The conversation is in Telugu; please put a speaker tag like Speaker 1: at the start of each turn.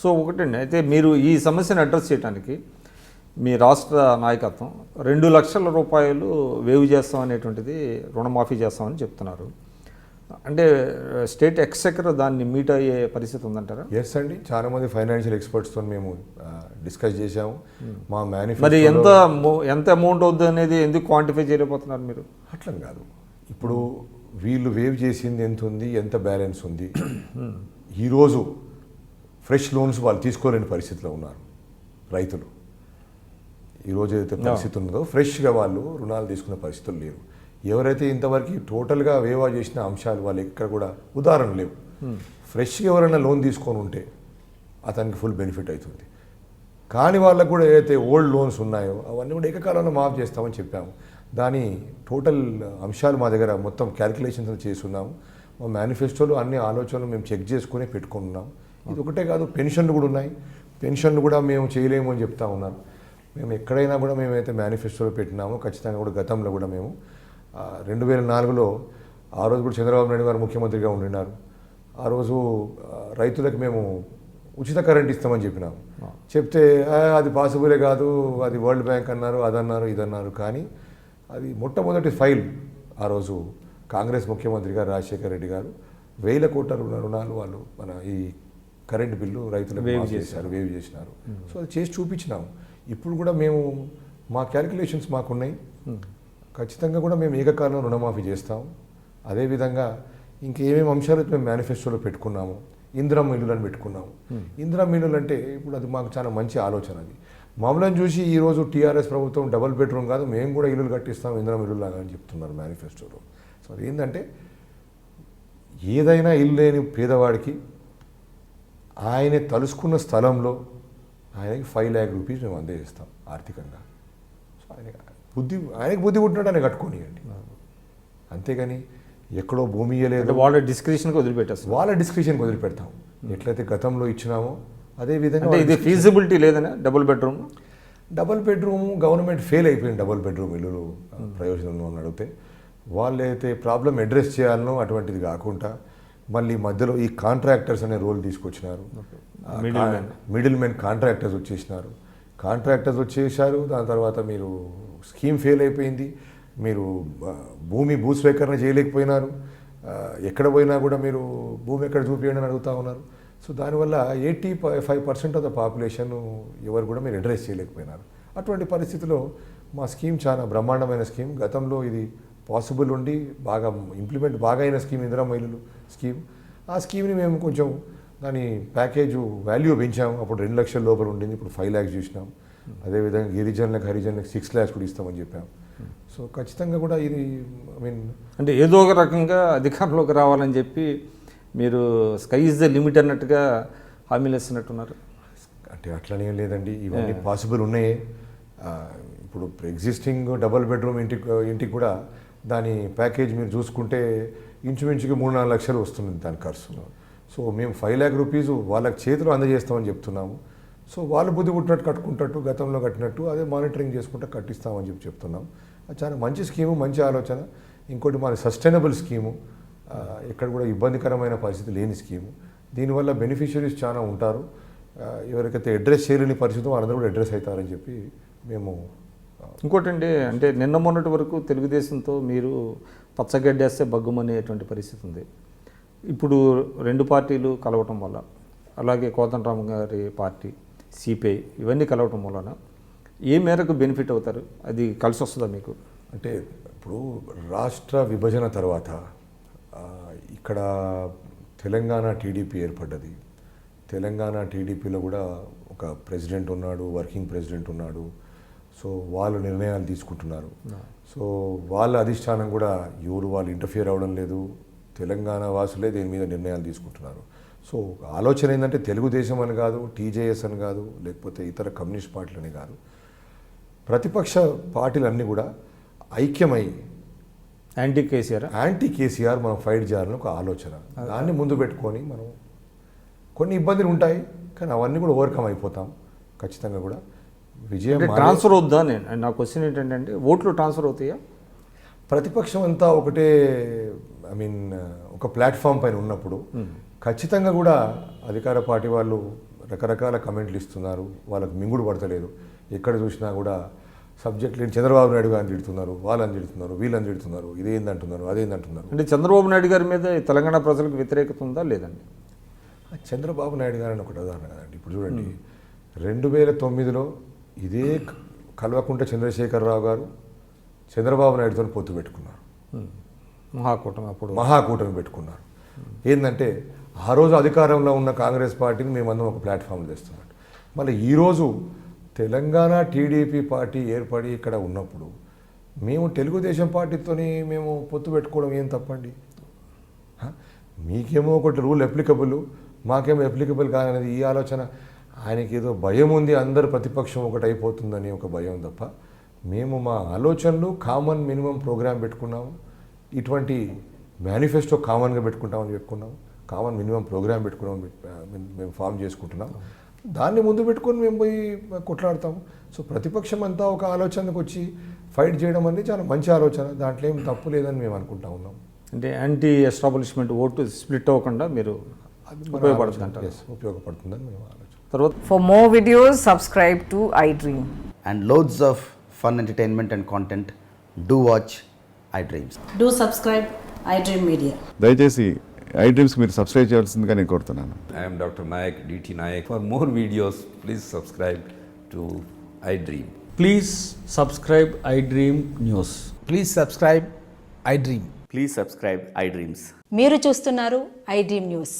Speaker 1: సో ఒకటండి, అయితే మీరు ఈ సమస్యను అడ్రస్ చేయడానికి మీ రాష్ట్ర నాయకత్వం 2 లక్షల రూపాయలు వేవ్ చేస్తాం అనేటువంటిది, రుణమాఫీ చేస్తామని చెప్తున్నారు. అంటే స్టేట్ ఎక్స్చెకర్ దాన్ని మీట్ అయ్యే పరిస్థితి ఉందంటారా?
Speaker 2: ఎస్ అండి, చాలా మంది ఫైనాన్షియల్ ఎక్స్పర్ట్స్తో మేము డిస్కస్ చేశాము. మా
Speaker 1: మేనిఫెస్టో మరి ఎంత అమౌంట్ అవుతుంది అనేది ఎందుకు క్వాంటిఫై చేయలేకపోతున్నారు మీరు?
Speaker 2: అట్లా కాదు, ఇప్పుడు వీళ్ళు వేవ్ చేసింది ఎంత ఉంది, ఎంత బ్యాలెన్స్ ఉంది. ఈరోజు ఫ్రెష్ లోన్స్ వాళ్ళు తీసుకోలేని పరిస్థితిలో ఉన్నారు రైతులు. ఈరోజు ఏదైతే పరిస్థితి ఉన్నదో ఫ్రెష్గా వాళ్ళు రుణాలు తీసుకునే పరిస్థితులు లేవు. ఎవరైతే ఇంతవరకు టోటల్గా వేవా చేసిన అంశాలు వాళ్ళు ఎక్కడ కూడా ఉదాహరణ లేవు. ఫ్రెష్గా ఎవరైనా లోన్ తీసుకొని ఉంటే అతనికి ఫుల్ బెనిఫిట్ అవుతుంది. కానీ వాళ్ళకు కూడా ఏదైతే ఓల్డ్ లోన్స్ ఉన్నాయో అవన్నీ కూడా ఏకకాలంలో మాఫ్ చేస్తామని చెప్పాము. దాని టోటల్ అంశాలు మా దగ్గర మొత్తం క్యాలిక్యులేషన్స్ చేస్తున్నాము. మా మేనిఫెస్టోలో అన్ని ఆలోచనలు మేము చెక్ చేసుకుని పెట్టుకున్నాం. ఇది ఒకటే కాదు, పెన్షన్లు కూడా ఉన్నాయి. పెన్షన్లు కూడా మేము చేయలేము అని చెప్తా ఉన్నారు. మేము ఎక్కడైనా కూడా మేమైతే మేనిఫెస్టోలో పెట్టినామో ఖచ్చితంగా కూడా గతంలో కూడా మేము 2004లో ఆ రోజు కూడా చంద్రబాబు నాయుడు గారు ముఖ్యమంత్రిగా ఉండినారు. ఆ రోజు రైతులకు మేము ఉచిత కరెంట్ ఇస్తామని చెప్పినాము. చెప్తే అది పాసిబులే కాదు, అది వరల్డ్ బ్యాంక్ అన్నారు, అదన్నారు, ఇదన్నారు. కానీ అది మొట్టమొదటి ఫైల్ ఆ రోజు కాంగ్రెస్ ముఖ్యమంత్రి గారు రాజశేఖర రెడ్డి గారు 1000 కోట్ల రుణాలు వాళ్ళు మన ఈ కరెంటు బిల్లు రైతులకు వేవ్ చేసినారు. సో అది చేసి చూపించినాము. ఇప్పుడు కూడా మేము మా క్యాలిక్యులేషన్స్ మాకున్నాయి. ఖచ్చితంగా కూడా మేము ఏకకాలంలో రుణమాఫీ చేస్తాం. అదేవిధంగా ఇంకేమేమి అంశాలు మేము మేనిఫెస్టోలో పెట్టుకున్నాము. ఇందిరమ్మ ఇల్లులను పెట్టుకున్నాము. ఇందిరమ్మ ఇల్లులు అంటే ఇప్పుడు అది మాకు చాలా మంచి ఆలోచన. అది మమ్మల్ని చూసి ఈరోజు టీఆర్ఎస్ ప్రభుత్వం డబుల్ బెడ్రూమ్ కాదు, మేము కూడా ఇల్లులు కట్టిస్తాం ఇందిరమ్మ ఇల్లు లాగా అని చెప్తున్నారు మేనిఫెస్టోలో. సో అది ఏంటంటే ఏదైనా ఇల్లు లేని పేదవాడికి ఆయన తలుసుకున్న స్థలంలో ఆయనకి 5 lakh రూపీస్ మేము అందజేస్తాం ఆర్థికంగా. సో ఆయనకి బుద్ధి పుట్టినట్టు ఆయన కట్టుకోనియండి. అంతేగాని ఎక్కడో భూమి ఇవ్వలేదు,
Speaker 1: వాళ్ళ డిస్క్రిప్షన్కి వదిలిపెట్టేస్తాం.
Speaker 2: వాళ్ళ డిస్క్రిప్షన్కి వదిలిపెడతాం. ఎట్లయితే గతంలో ఇచ్చినామో అదే విధంగా.
Speaker 1: ఇది ఫీజిబిలిటీ లేదనే డబుల్ బెడ్రూమ్
Speaker 2: గవర్నమెంట్ ఫెయిల్ అయిపోయింది. డబుల్ బెడ్రూమ్ ఇల్లులు ప్రయోజనం అని అడిగితే వాళ్ళు అయితే ప్రాబ్లం అడ్రస్ చేయాలనో అటువంటిది కాకుండా మళ్ళీ మధ్యలో ఈ కాంట్రాక్టర్స్ అనే రోల్ తీసుకొచ్చినారు. మిడిల్ మెన్ కాంట్రాక్టర్స్ వచ్చేసారు. దాని తర్వాత మీరు స్కీమ్ ఫెయిల్ అయిపోయింది. మీరు భూస్వీకరణ చేయలేకపోయినారు. ఎక్కడ పోయినా కూడా మీరు భూమి ఎక్కడ చూపించండి అని అడుగుతూ ఉన్నారు. సో దానివల్ల 85% ఆఫ్ ద పాపులేషన్ ఎవరు కూడా మీరు అడ్రస్ చేయలేకపోయినారు. అటువంటి పరిస్థితిలో మా స్కీమ్ చాలా బ్రహ్మాండమైన స్కీమ్. గతంలో ఇది పాసిబుల్ ఉండి బాగా ఇంప్లిమెంట్ బాగా అయిన స్కీమ్ ఇందిరమ్మ ఇల్లులు స్కీమ్. ఆ స్కీమ్ని మేము కొంచెం దాని ప్యాకేజు వాల్యూ పెంచాము. అప్పుడు 2 లక్షల లోపల ఉండింది, ఇప్పుడు 5 lakhs చూసినాం. అదేవిధంగా హరిజనులకు 6 lakhs కూడా ఇస్తామని చెప్పాము. సో ఖచ్చితంగా కూడా ఇది
Speaker 1: అంటే ఏదో ఒక రకంగా అధికారంలోకి రావాలని చెప్పి మీరు స్కై ఇస్ ద లిమిట్ అన్నట్టుగా హామీలు ఇస్తున్నట్టున్నారు.
Speaker 2: అంటే అట్లనే లేదండి, ఇవన్నీ పాసిబుల్ ఉన్నాయే. ఇప్పుడు ఎగ్జిస్టింగ్ డబుల్ బెడ్రూమ్ ఇంటికి కూడా దాని ప్యాకేజ్ మీరు చూసుకుంటే ఇంచుమించుకి 3-4 లక్షలు వస్తుంది దాని ఖర్చు. సో మేము 5 lakh రూపీస్ వాళ్ళకి చేతిలో అందజేస్తామని చెప్తున్నాము. సో వాళ్ళు బుద్ధి పుట్టినట్టు కట్టుకుంటట్టు గతంలో కట్టినట్టు అదే మానిటరింగ్ చేసుకుంటూ కట్టిస్తామని చెప్తున్నాం. అది చాలా మంచి స్కీము, మంచి ఆలోచన. ఇంకోటి మన సస్టైనబుల్ స్కీము, ఎక్కడ కూడా ఇబ్బందికరమైన పరిస్థితి లేని స్కీము. దీనివల్ల బెనిఫిషరీస్ చాలా ఉంటారు. ఎవరికైతే అడ్రస్ చేయలేని పరిస్థితి వాళ్ళందరూ కూడా అడ్రస్ అవుతారని చెప్పి మేము.
Speaker 1: ఇంకోటండి, అంటే నిన్న మొన్నటి వరకు తెలుగుదేశంతో మీరు పచ్చగడ్డేస్తే బగ్గుమనేటువంటి పరిస్థితి ఉంది. ఇప్పుడు 2 పార్టీలు కలవటం వల్ల, అలాగే కోదండరామ్ గారి పార్టీ సిపిఐ ఇవన్నీ కలవటం వలన ఏ మేరకు బెనిఫిట్ అవుతారు? అది కలిసి వస్తుందా మీకు?
Speaker 2: అంటే ఇప్పుడు రాష్ట్ర విభజన తర్వాత ఇక్కడ తెలంగాణ టీడీపీ ఏర్పడ్డది. తెలంగాణ టీడీపీలో కూడా ఒక ప్రెసిడెంట్ ఉన్నాడు, వర్కింగ్ ప్రెసిడెంట్ ఉన్నాడు. సో వాళ్ళు నిర్ణయాలు తీసుకుంటున్నారు. సో వాళ్ళ అధిష్టానం కూడా ఎవరు వాళ్ళు ఇంటర్ఫియర్ అవ్వడం లేదు. తెలంగాణ వాసులే దీని మీద నిర్ణయాలు తీసుకుంటున్నారు. సో ఆలోచన ఏంటంటే తెలుగుదేశం అని కాదు, టీజేఎస్ అని కాదు, లేకపోతే ఇతర కమ్యూనిస్ట్ పార్టీలు అని కాదు, ప్రతిపక్ష పార్టీలన్నీ కూడా ఐక్యమై
Speaker 1: యాంటీ
Speaker 2: కేసీఆర్ మనం ఫైట్ చేయాలని ఒక ఆలోచన. దాన్ని ముందు పెట్టుకొని మనం కొన్ని ఇబ్బందులు ఉంటాయి, కానీ అవన్నీ కూడా ఓవర్కమ్ అయిపోతాం. ఖచ్చితంగా కూడా విజయం.
Speaker 1: ట్రాన్స్ఫర్ అవుద్దా? నా క్వశ్చన్ ఏంటంటే ఓట్లు ట్రాన్స్ఫర్ అవుతాయా?
Speaker 2: ప్రతిపక్షం అంతా ఒకటే ఒక ప్లాట్ఫామ్ పైన ఉన్నప్పుడు ఖచ్చితంగా కూడా అధికార పార్టీ వాళ్ళు రకరకాల కమెంట్లు ఇస్తున్నారు, వాళ్ళకి మింగుడు పడతలేదు. ఎక్కడ చూసినా కూడా సబ్జెక్ట్ లేని చంద్రబాబు నాయుడు గారిని తిడుతున్నారు, వాళ్ళని తిడుతున్నారు, వీళ్ళని తిడుతున్నారు, ఇదేందంటున్నారు, అదేందంటున్నారు.
Speaker 1: అంటే చంద్రబాబు నాయుడు గారి మీద ఈ తెలంగాణ ప్రజలకు వ్యతిరేకత ఉందా లేదండి?
Speaker 2: చంద్రబాబు నాయుడు గారు అని ఒకటి ఉదాహరణ కదండి. ఇప్పుడు చూడండి, 2009లో ఇదే కల్వకుంట్ల చంద్రశేఖరరావు గారు చంద్రబాబు నాయుడుతో పొత్తు పెట్టుకున్నారు, మహాకూటమి పెట్టుకున్నారు. ఏంటంటే ఆ రోజు అధికారంలో ఉన్న కాంగ్రెస్ పార్టీని మేమందరం ఒక ప్లాట్ఫామ్ తెస్తున్నట్టు. మళ్ళీ ఈరోజు తెలంగాణ టీడీపీ పార్టీ ఏర్పడి ఇక్కడ ఉన్నప్పుడు మేము తెలుగుదేశం పార్టీతోని మేము పొత్తు పెట్టుకోవడం ఏం తప్పండి? మీకేమో ఒకటి రూల్ అప్లికబుల్, మాకేమో అప్లికబుల్ కాదనేది ఈ ఆలోచన. ఆయనకి ఏదో భయం ఉంది, అందరు ప్రతిపక్షం ఒకటి అయిపోతుందని ఒక భయం తప్ప, మేము మా ఆలోచనలు కామన్ మినిమం ప్రోగ్రామ్ పెట్టుకున్నాము, ఇటువంటి మేనిఫెస్టో కామన్గా పెట్టుకుంటామని చెప్పుకున్నాము, కామన్ మినిమం ప్రోగ్రామ్ పెట్టుకున్నాం, మేము ఫామ్ చేసుకుంటున్నాం. దాన్ని ముందు పెట్టుకొని మేము పోయి కొట్లాడతాము. సో ప్రతిపక్షం అంతా ఒక ఆలోచనకు వచ్చి ఫైట్ చేయడం అనేది చాలా మంచి ఆలోచన, దాంట్లో ఏం తప్పు లేదని మేము అనుకుంటా ఉన్నాం.
Speaker 1: అంటే యాంటీ ఎస్టాబ్లిష్మెంట్ ఓటు స్ప్లిట్ అవ్వకుండా మీరు
Speaker 2: ఉపయోగపడుతుందని మేము ఆలోచన.
Speaker 1: తర్వాత
Speaker 3: For more videos, subscribe to iDream.
Speaker 4: and loads of fun entertainment and content, do watch iDreams.
Speaker 5: Do subscribe iDream Media.
Speaker 6: దయచేసి ఐ డ్రీమ్స్కి మీరు సబ్స్క్రైబ్ చేయాల్సిందిగా నేను కోరుతున్నాను.
Speaker 7: I am Dr. Nayak, DT Nayak. For more videos, please subscribe to iDream.
Speaker 8: Please subscribe iDream News.
Speaker 9: Please subscribe iDream.
Speaker 4: Please subscribe iDreams.
Speaker 5: మీరు చూస్తున్నారు iDream News.